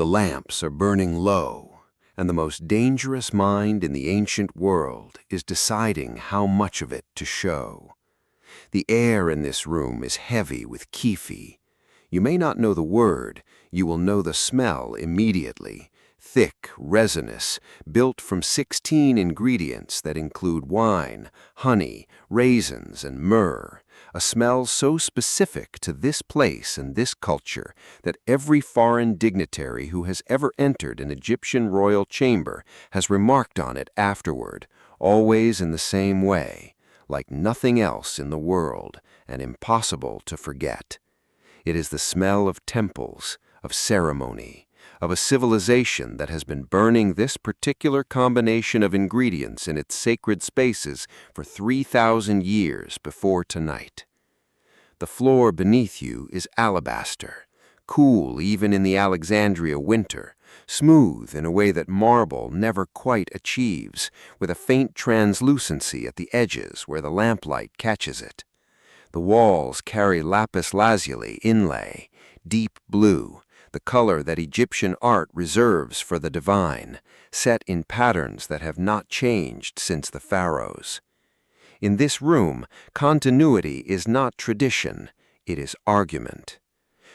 The lamps are burning low, and the most dangerous mind in the ancient world is deciding how much of it to show. The air in this room is heavy with kefi. You may not know the word, you will know the smell immediately. Thick, resinous, built from 16 ingredients that include wine, honey, raisins, and myrrh. A smell so specific to this place and this culture that every foreign dignitary who has ever entered an Egyptian royal chamber has remarked on it afterward, always in the same way, like nothing else in the world and impossible to forget. It is the smell of temples, of ceremony, of a civilization that has been burning this particular combination of ingredients in its sacred spaces for 3,000 years before tonight. The floor beneath you is alabaster, cool even in the Alexandria winter, smooth in a way that marble never quite achieves, with a faint translucency at the edges where the lamplight catches it. The walls carry lapis lazuli inlay, deep blue, the color that Egyptian art reserves for the divine, set in patterns that have not changed since the pharaohs. In this room, continuity is not tradition, it is argument.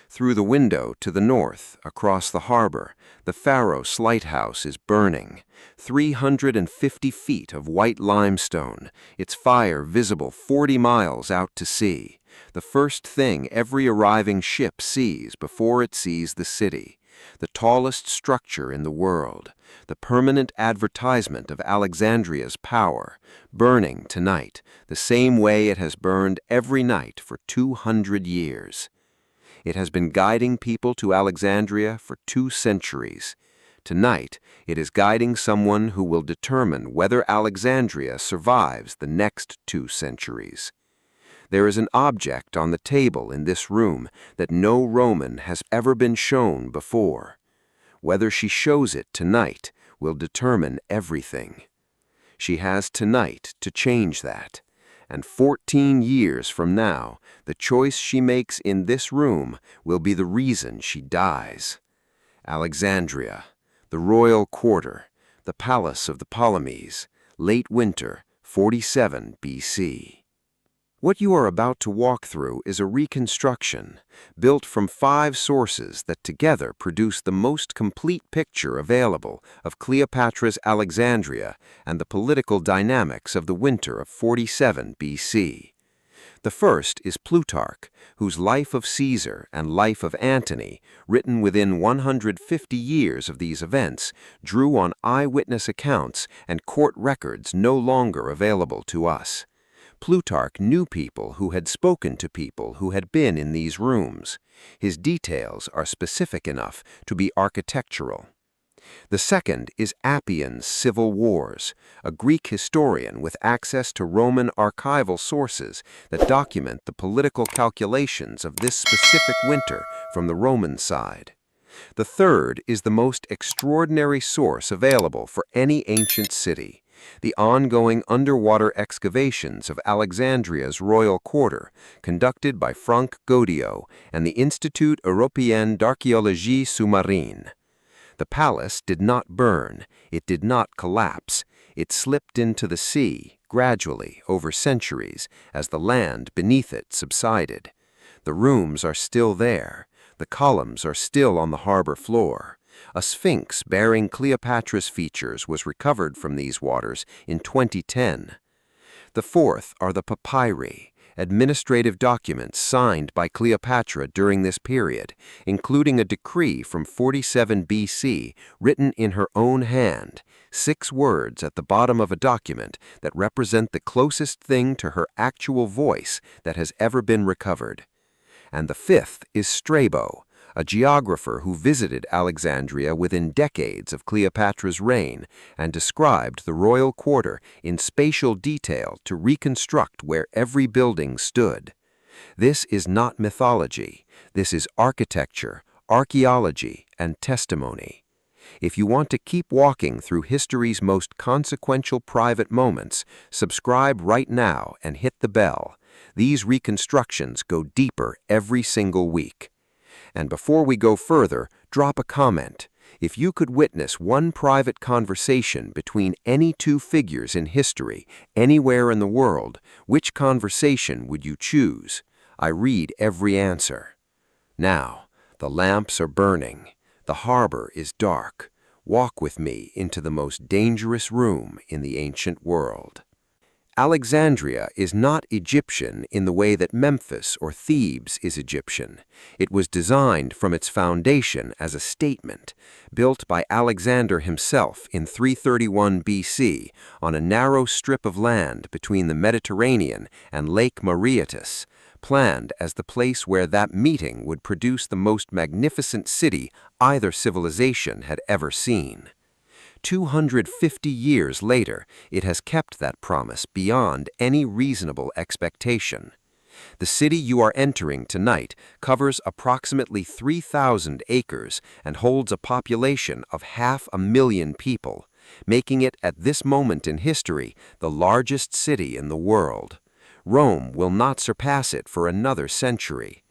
Through the window to the north, across the harbor, the Pharos lighthouse is burning. 350 feet of white limestone, its fire visible 40 miles out to sea. The first thing every arriving ship sees before it sees the city. The tallest structure in the world, the permanent advertisement of Alexandria's power, burning tonight, the same way it has burned every night for 200 years. It has been guiding people to Alexandria for 2 centuries. Tonight, it is guiding someone who will determine whether Alexandria survives the next 2 centuries. There is an object on the table in this room that no Roman has ever been shown before. Whether she shows it tonight will determine everything. She has tonight to change that. And 14 years from now, the choice she makes in this room will be the reason she dies. Alexandria, the royal quarter, the palace of the Ptolemies, late winter, 47 BC. What you are about to walk through is a reconstruction, built from 5 sources that together produce the most complete picture available of Cleopatra's Alexandria and the political dynamics of the winter of 47 BC. The first is Plutarch, whose Life of Caesar and Life of Antony, written within 150 years of these events, drew on eyewitness accounts and court records no longer available to us. Plutarch knew people who had spoken to people who had been in these rooms. His details are specific enough to be architectural. The second is Appian's Civil Wars, a Greek historian with access to Roman archival sources that document the political calculations of this specific winter from the Roman side. The third is the most extraordinary source available for any ancient city, the ongoing underwater excavations of Alexandria's royal quarter, conducted by Franck Goddio and the Institut Européen d'Archéologie Sous-Marine. The palace did not burn, it did not collapse, it slipped into the sea, gradually, over centuries, as the land beneath it subsided. The rooms are still there, the columns are still on the harbor floor. A sphinx bearing Cleopatra's features was recovered from these waters in 2010. The fourth are the papyri, administrative documents signed by Cleopatra during this period, including a decree from 47 BC written in her own hand, 6 words at the bottom of a document that represent the closest thing to her actual voice that has ever been recovered. And the fifth is Strabo, a geographer who visited Alexandria within decades of Cleopatra's reign and described the royal quarter in spatial detail to reconstruct where every building stood. This is not mythology. This is architecture, archaeology, and testimony. If you want to keep walking through history's most consequential private moments, subscribe right now and hit the bell. These reconstructions go deeper every single week. And before we go further, drop a comment. If you could witness one private conversation between any two figures in history, anywhere in the world, which conversation would you choose? I read every answer. Now, the lamps are burning. The harbor is dark. Walk with me into the most dangerous room in the ancient world. Alexandria is not Egyptian in the way that Memphis or Thebes is Egyptian. It was designed from its foundation as a statement, built by Alexander himself in 331 BC on a narrow strip of land between the Mediterranean and Lake Mareotis, planned as the place where that meeting would produce the most magnificent city either civilization had ever seen. 250 years later, it has kept that promise beyond any reasonable expectation. The city you are entering tonight covers approximately 3,000 acres and holds a population of 500,000 people, making it at this moment in history the largest city in the world. Rome will not surpass it for another century.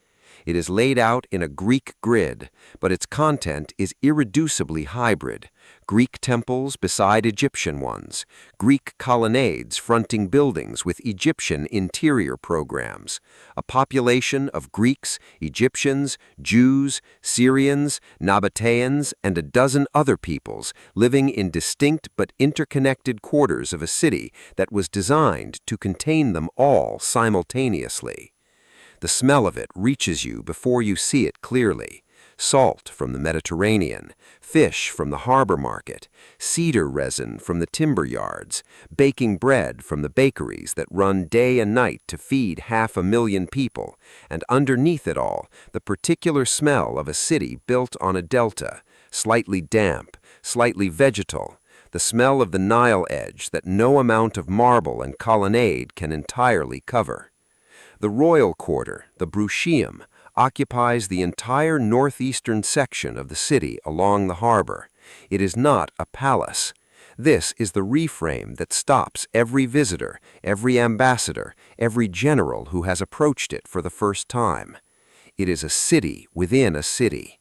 It is laid out in a Greek grid, but its content is irreducibly hybrid. Greek temples beside Egyptian ones, Greek colonnades fronting buildings with Egyptian interior programs, a population of Greeks, Egyptians, Jews, Syrians, Nabateans, and a dozen other peoples living in distinct but interconnected quarters of a city that was designed to contain them all simultaneously. The smell of it reaches you before you see it clearly. Salt from the Mediterranean, fish from the harbor market, cedar resin from the timber yards, baking bread from the bakeries that run day and night to feed 500,000 people, and underneath it all, the particular smell of a city built on a delta, slightly damp, slightly vegetal, the smell of the Nile edge that no amount of marble and colonnade can entirely cover. The royal quarter, the Bruchium, occupies the entire northeastern section of the city along the harbor. It is not a palace. This is the reframe that stops every visitor, every ambassador, every general who has approached it for the first time. It is a city within a city.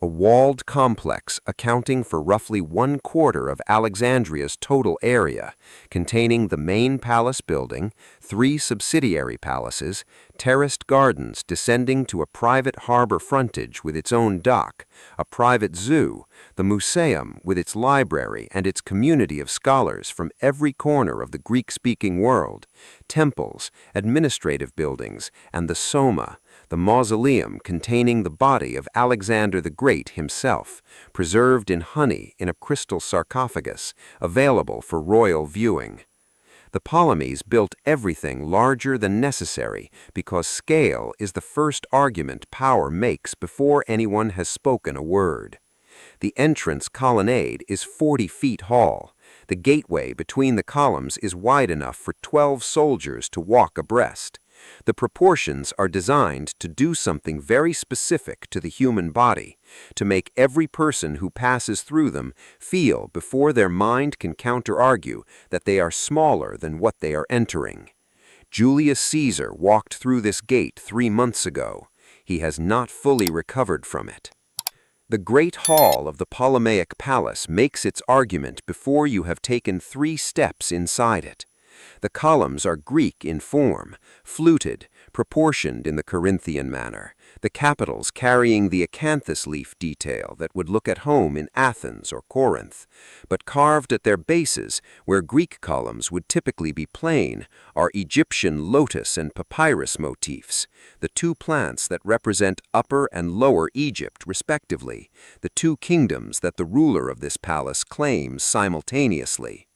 A walled complex accounting for roughly 1/4 of Alexandria's total area, containing the main palace building, 3 subsidiary palaces, terraced gardens descending to a private harbor frontage with its own dock, a private zoo, the museum with its library and its community of scholars from every corner of the Greek-speaking world, temples, administrative buildings, and the Soma, the mausoleum containing the body of Alexander the Great himself, preserved in honey in a crystal sarcophagus, available for royal viewing. The Ptolemies built everything larger than necessary because scale is the first argument power makes before anyone has spoken a word. The entrance colonnade is 40 feet tall. The gateway between the columns is wide enough for 12 soldiers to walk abreast. The proportions are designed to do something very specific to the human body, to make every person who passes through them feel before their mind can counter-argue that they are smaller than what they are entering. Julius Caesar walked through this gate 3 months ago. He has not fully recovered from it. The Great Hall of the Ptolemaic Palace makes its argument before you have taken 3 steps inside it. The columns are Greek in form, fluted, proportioned in the Corinthian manner, the capitals carrying the acanthus leaf detail that would look at home in Athens or Corinth, but carved at their bases, where Greek columns would typically be plain, are Egyptian lotus and papyrus motifs, the 2 plants that represent Upper and Lower Egypt respectively, the 2 kingdoms that the ruler of this palace claims simultaneously.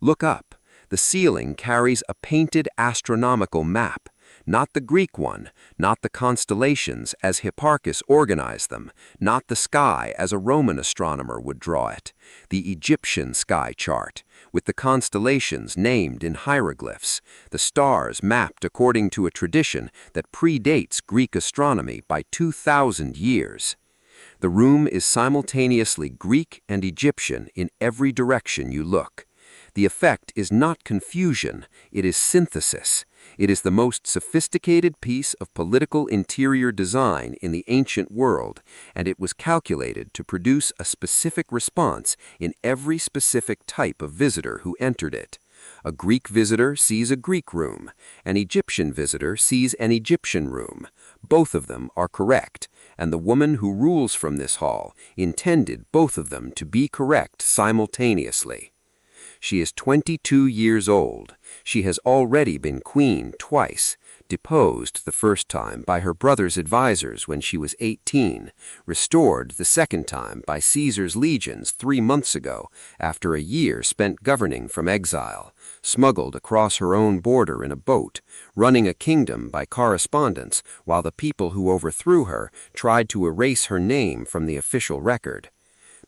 Look up. The ceiling carries a painted astronomical map, not the Greek one, not the constellations as Hipparchus organized them, not the sky as a Roman astronomer would draw it, the Egyptian sky chart, with the constellations named in hieroglyphs, the stars mapped according to a tradition that predates Greek astronomy by 2,000 years. The room is simultaneously Greek and Egyptian in every direction you look. The effect is not confusion, it is synthesis. It is the most sophisticated piece of political interior design in the ancient world, and it was calculated to produce a specific response in every specific type of visitor who entered it. A Greek visitor sees a Greek room. An Egyptian visitor sees an Egyptian room. Both of them are correct, and the woman who rules from this hall intended both of them to be correct simultaneously. She is 22 years old. She has already been queen twice, deposed the first time by her brother's advisors when she was 18, restored the second time by Caesar's legions 3 months ago after a year spent governing from exile, smuggled across her own border in a boat, running a kingdom by correspondence while the people who overthrew her tried to erase her name from the official record.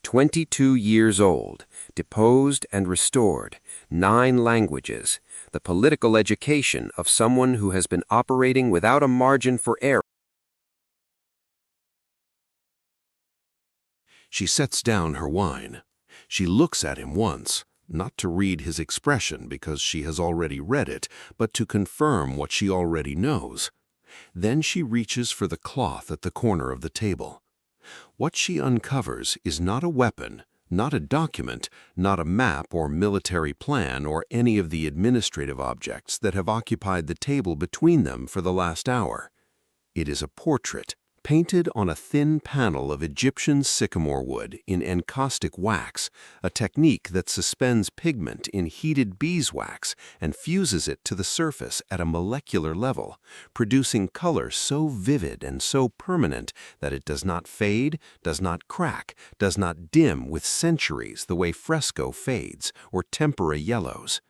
22 years old, deposed and restored, 9 languages, the political education of someone who has been operating without a margin for error. She sets down her wine. She looks at him once, not to read his expression because she has already read it, but to confirm what she already knows. Then she reaches for the cloth at the corner of the table. What she uncovers is not a weapon, not a document, not a map or military plan or any of the administrative objects that have occupied the table between them for the last hour. It is a portrait, painted on a thin panel of Egyptian sycamore wood in encaustic wax, a technique that suspends pigment in heated beeswax and fuses it to the surface at a molecular level, producing color so vivid and so permanent that it does not fade, does not crack, does not dim with centuries the way fresco fades or tempera yellows.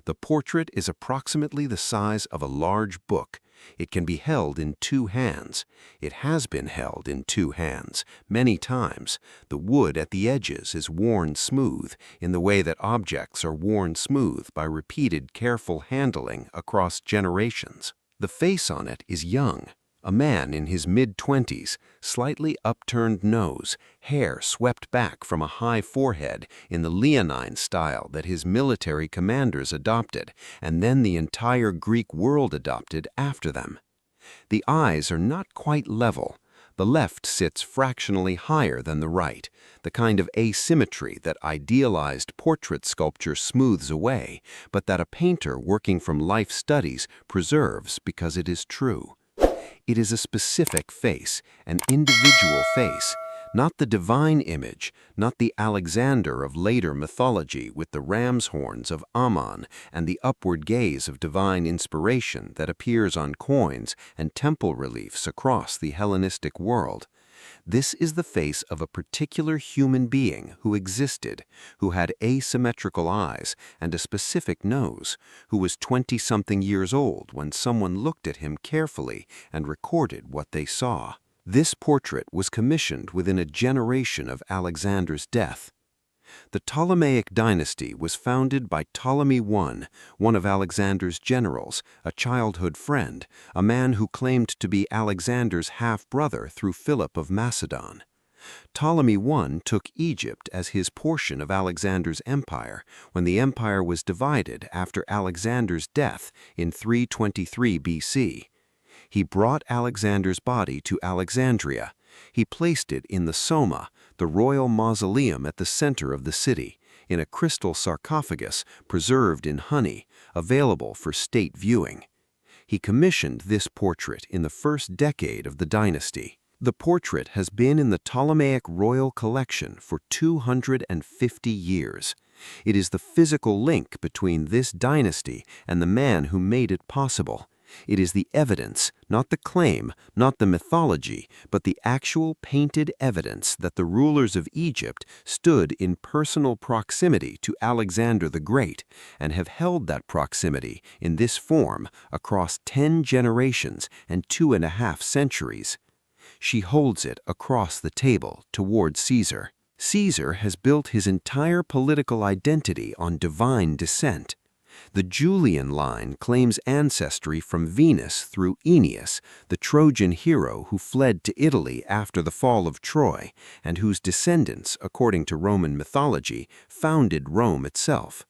The portrait is approximately the size of a large book. It can be held in 2 hands. It has been held in 2 hands, many times. The wood at the edges is worn smooth, in the way that objects are worn smooth by repeated careful handling across generations. The face on it is young. A man in his mid-20s, slightly upturned nose, hair swept back from a high forehead in the leonine style that his military commanders adopted, and then the entire Greek world adopted after them. The eyes are not quite level. The left sits fractionally higher than the right, the kind of asymmetry that idealized portrait sculpture smooths away, but that a painter working from life studies preserves because it is true. It is a specific face, an individual face, not the divine image, not the Alexander of later mythology with the ram's horns of Ammon and the upward gaze of divine inspiration that appears on coins and temple reliefs across the Hellenistic world. This is the face of a particular human being who existed, who had asymmetrical eyes and a specific nose, who was 20-something years old when someone looked at him carefully and recorded what they saw. This portrait was commissioned within a generation of Alexander's death. The Ptolemaic dynasty was founded by Ptolemy I, one of Alexander's generals, a childhood friend, a man who claimed to be Alexander's half-brother through Philip of Macedon. Ptolemy I took Egypt as his portion of Alexander's empire when the empire was divided after Alexander's death in 323 BC. He brought Alexander's body to Alexandria. He placed it in the Soma, the royal mausoleum at the center of the city, in a crystal sarcophagus preserved in honey, available for state viewing. He commissioned this portrait in the first decade of the dynasty. The portrait has been in the Ptolemaic royal collection for 250 years. It is the physical link between this dynasty and the man who made it possible. It is the evidence, not the claim, not the mythology, but the actual painted evidence that the rulers of Egypt stood in personal proximity to Alexander the Great and have held that proximity in this form across 10 generations and 2.5 centuries. She holds it across the table toward Caesar. Caesar has built his entire political identity on divine descent. The Julian line claims ancestry from Venus through Aeneas, the Trojan hero who fled to Italy after the fall of Troy, and whose descendants, according to Roman mythology, founded Rome itself.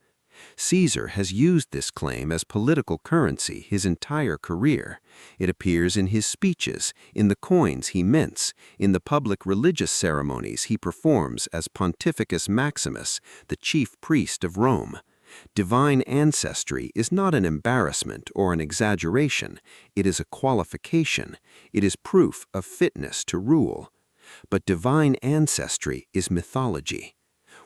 Caesar has used this claim as political currency his entire career. It appears in his speeches, in the coins he mints, in the public religious ceremonies he performs as Pontificus Maximus, the chief priest of Rome. Divine ancestry is not an embarrassment or an exaggeration. It is a qualification. It is proof of fitness to rule. But divine ancestry is mythology.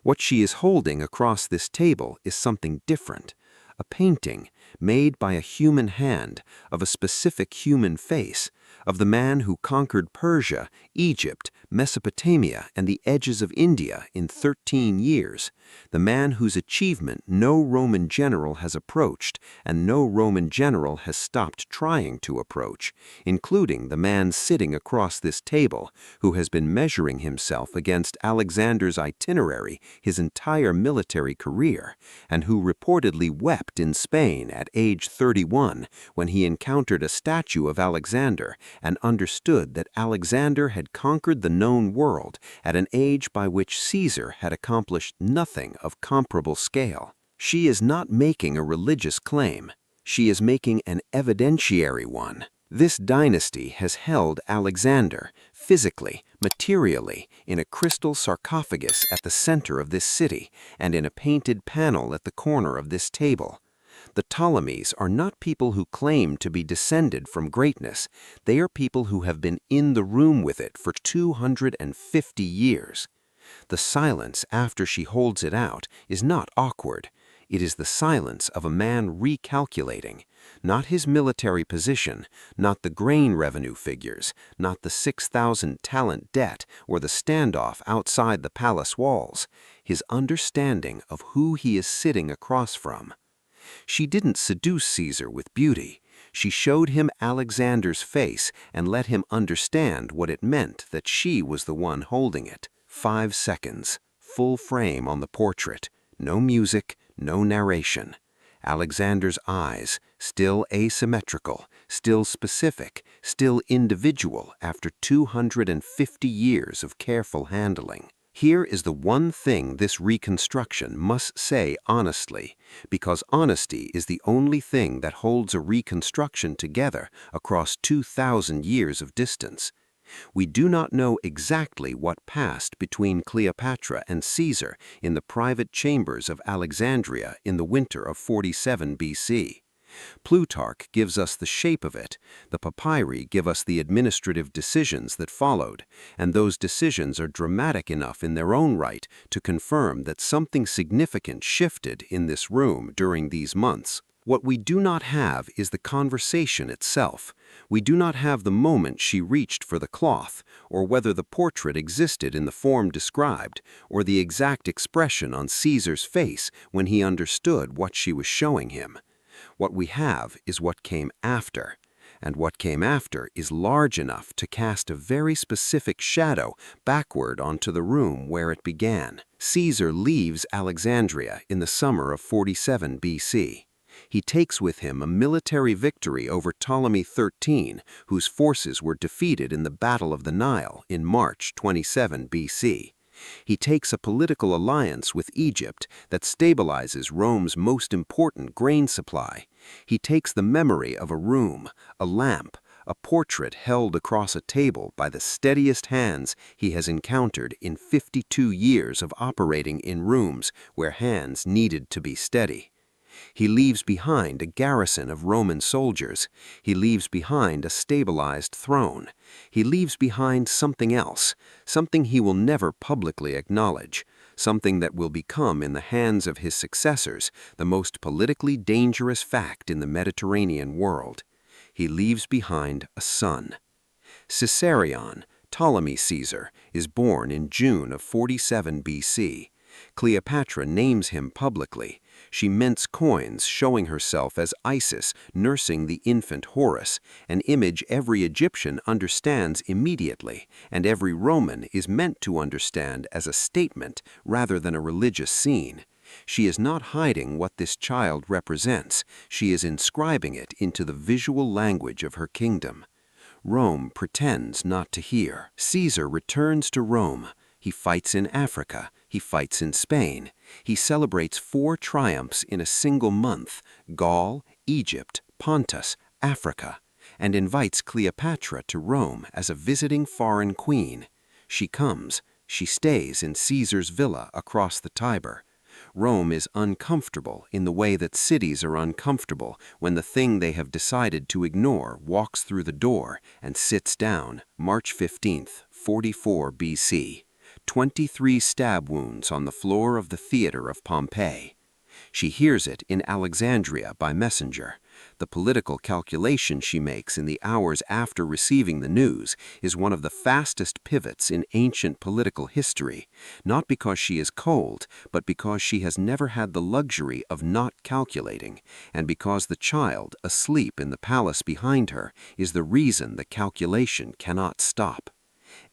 What she is holding across this table is something different. A painting made by a human hand of a specific human face, of the man who conquered Persia, Egypt, Mesopotamia, and the edges of India in 13 years, the man whose achievement no Roman general has approached and no Roman general has stopped trying to approach, including the man sitting across this table who has been measuring himself against Alexander's itinerary his entire military career, and who reportedly wept in Spain at age 31 when he encountered a statue of Alexander and understood that Alexander had conquered the known world at an age by which Caesar had accomplished nothing of comparable scale. She is not making a religious claim. She is making an evidentiary one. This dynasty has held Alexander, physically, materially, in a crystal sarcophagus at the center of this city and in a painted panel at the corner of this table. The Ptolemies are not people who claim to be descended from greatness. They are people who have been in the room with it for 250 years. The silence after she holds it out is not awkward. It is the silence of a man recalculating, not his military position, not the grain revenue figures, not the 6,000 talent debt or the standoff outside the palace walls, his understanding of who he is sitting across from. She didn't seduce Caesar with beauty. She showed him Alexander's face and let him understand what it meant that she was the one holding it. 5 seconds, full frame on the portrait, no music, no narration. Alexander's eyes, still asymmetrical, still specific, still individual after 250 years of careful handling. Here is the one thing this reconstruction must say honestly, because honesty is the only thing that holds a reconstruction together across 2,000 years of distance. We do not know exactly what passed between Cleopatra and Caesar in the private chambers of Alexandria in the winter of 47 BC. Plutarch gives us the shape of it, the papyri give us the administrative decisions that followed, and those decisions are dramatic enough in their own right to confirm that something significant shifted in this room during these months. What we do not have is the conversation itself. We do not have the moment she reached for the cloth, or whether the portrait existed in the form described, or the exact expression on Caesar's face when he understood what she was showing him. What we have is what came after, and what came after is large enough to cast a very specific shadow backward onto the room where it began. Caesar leaves Alexandria in the summer of 47 BC. He takes with him a military victory over Ptolemy XIII, whose forces were defeated in the Battle of the Nile in March 27 BC. He takes a political alliance with Egypt that stabilizes Rome's most important grain supply. He takes the memory of a room, a lamp, a portrait held across a table by the steadiest hands he has encountered in 52 years of operating in rooms where hands needed to be steady. He leaves behind a garrison of Roman soldiers. He leaves behind a stabilized throne. He leaves behind something else, something he will never publicly acknowledge, something that will become in the hands of his successors the most politically dangerous fact in the Mediterranean world. He leaves behind a son. Caesarion, Ptolemy Caesar, is born in June of 47 BC. Cleopatra names him publicly. She mints coins showing herself as Isis nursing the infant Horus, an image every Egyptian understands immediately, and every Roman is meant to understand as a statement rather than a religious scene. She is not hiding what this child represents. She is inscribing it into the visual language of her kingdom. Rome pretends not to hear. Caesar returns to Rome. He fights in Africa. He fights in Spain. He celebrates 4 triumphs in a single month: Gaul, Egypt, Pontus, Africa, and invites Cleopatra to Rome as a visiting foreign queen. She comes. She stays in Caesar's villa across the Tiber. Rome is uncomfortable in the way that cities are uncomfortable when the thing they have decided to ignore walks through the door and sits down. March 15th, 44 BC. 23 stab wounds on the floor of the theater of Pompeii. She hears it in Alexandria by messenger. The political calculation she makes in the hours after receiving the news is one of the fastest pivots in ancient political history, not because she is cold, but because she has never had the luxury of not calculating, and because the child asleep in the palace behind her is the reason the calculation cannot stop.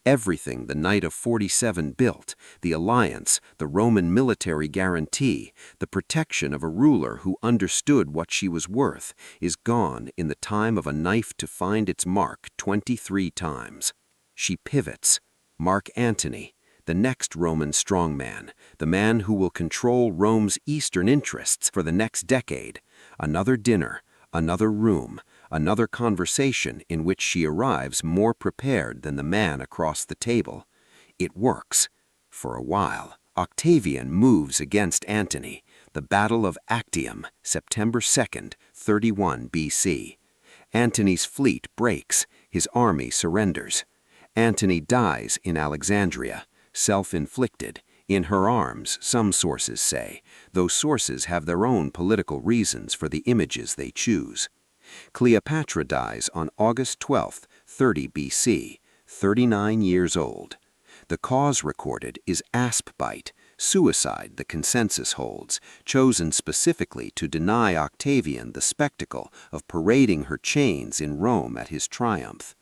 Everything the Knight of 47 built, the alliance, the Roman military guarantee, the protection of a ruler who understood what she was worth, is gone in the time of a knife to find its mark 23 times. She pivots. Mark Antony, the next Roman strongman, the man who will control Rome's eastern interests for the next decade. Another dinner, another room, another conversation in which she arrives more prepared than the man across the table. It works. For a while, Octavian moves against Antony. The Battle of Actium, September 2nd, 31 BC. Antony's fleet breaks. His army surrenders. Antony dies in Alexandria, self-inflicted, in her arms, some sources say, though sources have their own political reasons for the images they choose. Cleopatra dies on August 12, 30 BC, 39 years old. The cause recorded is asp bite, suicide the consensus holds, chosen specifically to deny Octavian the spectacle of parading her chains in Rome at his triumph.